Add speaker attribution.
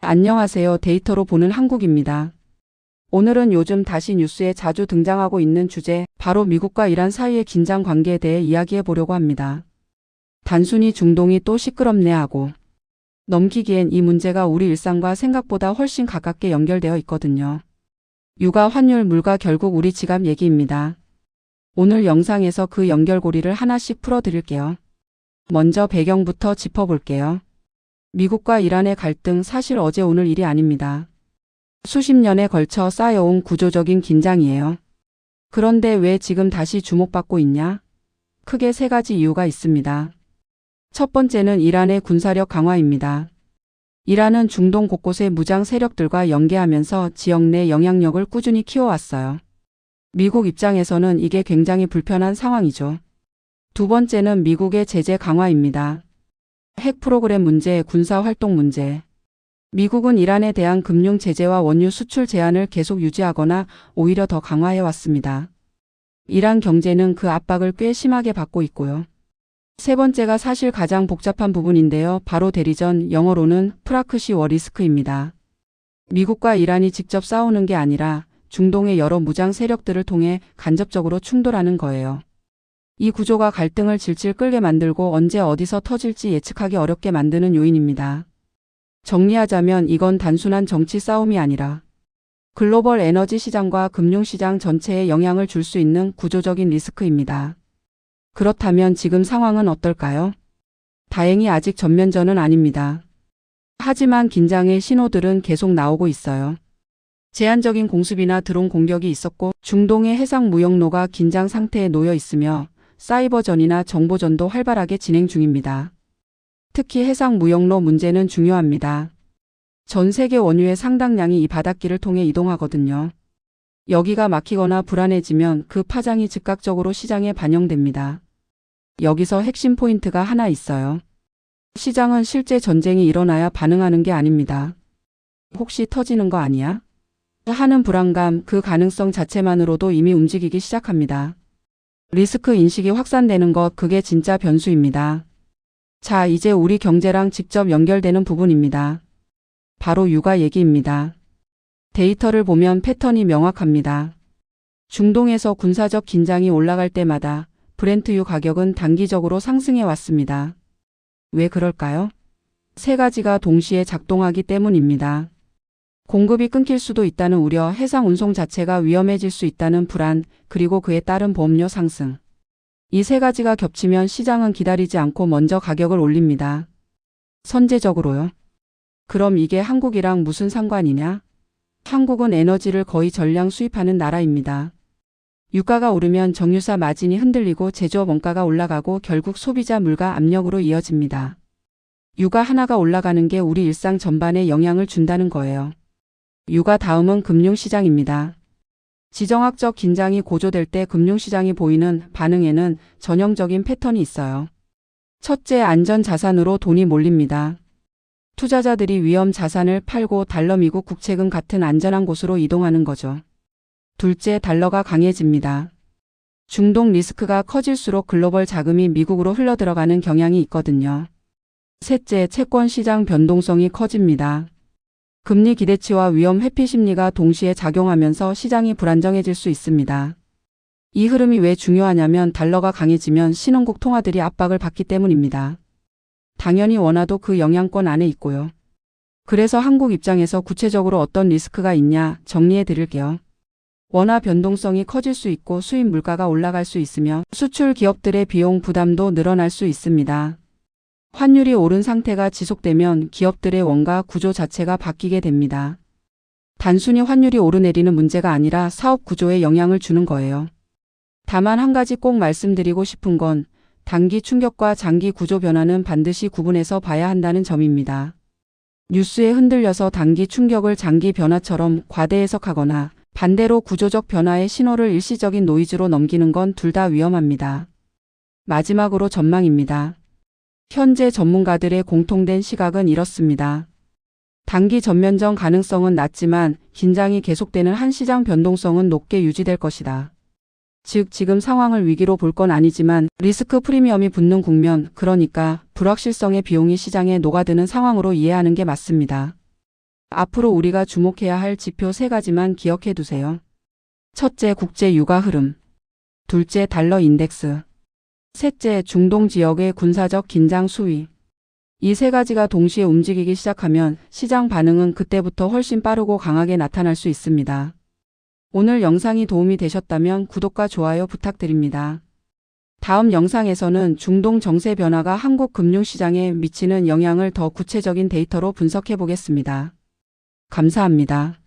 Speaker 1: 안녕하세요. 데이터로 보는 한국입니다. 오늘은 요즘 다시 뉴스에 자주 등장하고 있는 주제, 바로 미국과 이란 사이의 긴장 관계에 대해 이야기해 보려고 합니다. 단순히 중동이 또 시끄럽네 하고 넘기기엔 이 문제가 우리 일상과 생각보다 훨씬 가깝게 연결되어 있거든요. 유가, 환율, 물가, 결국 우리 지갑 얘기입니다. 오늘 영상에서 그 연결고리를 하나씩 풀어드릴게요. 먼저 배경부터 짚어볼게요. 미국과 이란의 갈등, 사실 어제 오늘 일이 아닙니다. 수십 년에 걸쳐 쌓여온 구조적인 긴장이에요. 그런데 왜 지금 다시 주목받고 있냐? 크게 세 가지 이유가 있습니다. 첫 번째는 이란의 군사력 강화입니다. 이란은 중동 곳곳의 무장 세력들과 연계하면서 지역 내 영향력을 꾸준히 키워왔어요. 미국 입장에서는 이게 굉장히 불편한 상황이죠. 두 번째는 미국의 제재 강화입니다. 핵 프로그램 문제, 군사 활동 문제. 미국은 이란에 대한 금융 제재와 원유 수출 제한을 계속 유지하거나 오히려 더 강화해왔습니다. 이란 경제는 그 압박을 꽤 심하게 받고 있고요. 세 번째가 사실 가장 복잡한 부분인데요. 바로 대리전, 영어로는 프락시 워 리스크입니다. 미국과 이란이 직접 싸우는 게 아니라 중동의 여러 무장 세력들을 통해 간접적으로 충돌하는 거예요. 이 구조가 갈등을 질질 끌게 만들고 언제 어디서 터질지 예측하기 어렵게 만드는 요인입니다. 정리하자면 이건 단순한 정치 싸움이 아니라 글로벌 에너지 시장과 금융시장 전체에 영향을 줄 수 있는 구조적인 리스크입니다. 그렇다면 지금 상황은 어떨까요? 다행히 아직 전면전은 아닙니다. 하지만 긴장의 신호들은 계속 나오고 있어요. 제한적인 공습이나 드론 공격이 있었고 중동의 해상 무역로가 긴장 상태에 놓여 있으며 사이버전이나 정보전도 활발하게 진행 중입니다. 특히 해상 무역로 문제는 중요합니다. 전 세계 원유의 상당량이 이 바닷길을 통해 이동하거든요. 여기가 막히거나 불안해지면 그 파장이 즉각적으로 시장에 반영됩니다. 여기서 핵심 포인트가 하나 있어요. 시장은 실제 전쟁이 일어나야 반응하는 게 아닙니다. 혹시 터지는 거 아니야? 하는 불안감, 그 가능성 자체만으로도 이미 움직이기 시작합니다. 리스크 인식이 확산되는 것, 그게 진짜 변수입니다. 자, 이제 우리 경제랑 직접 연결되는 부분입니다. 바로 유가 얘기입니다. 데이터를 보면 패턴이 명확합니다. 중동에서 군사적 긴장이 올라갈 때마다 브렌트유 가격은 단기적으로 상승해 왔습니다. 왜 그럴까요? 세 가지가 동시에 작동하기 때문입니다. 공급이 끊길 수도 있다는 우려, 해상 운송 자체가 위험해질 수 있다는 불안, 그리고 그에 따른 보험료 상승. 이 세 가지가 겹치면 시장은 기다리지 않고 먼저 가격을 올립니다. 선제적으로요. 그럼 이게 한국이랑 무슨 상관이냐? 한국은 에너지를 거의 전량 수입하는 나라입니다. 유가가 오르면 정유사 마진이 흔들리고 제조업 원가가 올라가고 결국 소비자 물가 압력으로 이어집니다. 유가 하나가 올라가는 게 우리 일상 전반에 영향을 준다는 거예요. 유가 다음은 금융시장입니다. 지정학적 긴장이 고조될 때 금융시장이 보이는 반응에는 전형적인 패턴이 있어요. 첫째, 안전자산으로 돈이 몰립니다. 투자자들이 위험 자산을 팔고 달러, 미국 국채금 같은 안전한 곳으로 이동하는 거죠. 둘째, 달러가 강해집니다. 중동 리스크가 커질수록 글로벌 자금이 미국으로 흘러들어가는 경향이 있거든요. 셋째, 채권 시장 변동성이 커집니다. 금리 기대치와 위험 회피 심리가 동시에 작용하면서 시장이 불안정해질 수 있습니다. 이 흐름이 왜 중요하냐면 달러가 강해지면 신흥국 통화들이 압박을 받기 때문입니다. 당연히 원화도 그 영향권 안에 있고요. 그래서 한국 입장에서 구체적으로 어떤 리스크가 있냐 정리해 드릴게요. 원화 변동성이 커질 수 있고 수입 물가가 올라갈 수 있으며 수출 기업들의 비용 부담도 늘어날 수 있습니다. 환율이 오른 상태가 지속되면 기업들의 원가 구조 자체가 바뀌게 됩니다. 단순히 환율이 오르내리는 문제가 아니라 사업 구조에 영향을 주는 거예요. 다만 한 가지 꼭 말씀드리고 싶은 건 단기 충격과 장기 구조 변화는 반드시 구분해서 봐야 한다는 점입니다. 뉴스에 흔들려서 단기 충격을 장기 변화처럼 과대 해석하거나 반대로 구조적 변화의 신호를 일시적인 노이즈로 넘기는 건 둘 다 위험합니다. 마지막으로 전망입니다. 현재 전문가들의 공통된 시각은 이렇습니다. 단기 전면전 가능성은 낮지만 긴장이 계속되는 한 시장 변동성은 높게 유지될 것이다. 즉 지금 상황을 위기로 볼 건 아니지만 리스크 프리미엄이 붙는 국면, 그러니까 불확실성의 비용이 시장에 녹아드는 상황으로 이해하는 게 맞습니다. 앞으로 우리가 주목해야 할 지표 3가지만 기억해 두세요. 첫째, 국제 유가 흐름. 둘째, 달러 인덱스. 셋째, 중동 지역의 군사적 긴장 수위. 이 3가지가 동시에 움직이기 시작하면 시장 반응은 그때부터 훨씬 빠르고 강하게 나타날 수 있습니다. 오늘 영상이 도움이 되셨다면 구독과 좋아요 부탁드립니다. 다음 영상에서는 중동 정세 변화가 한국 금융시장에 미치는 영향을 더 구체적인 데이터로 분석해 보겠습니다. 감사합니다.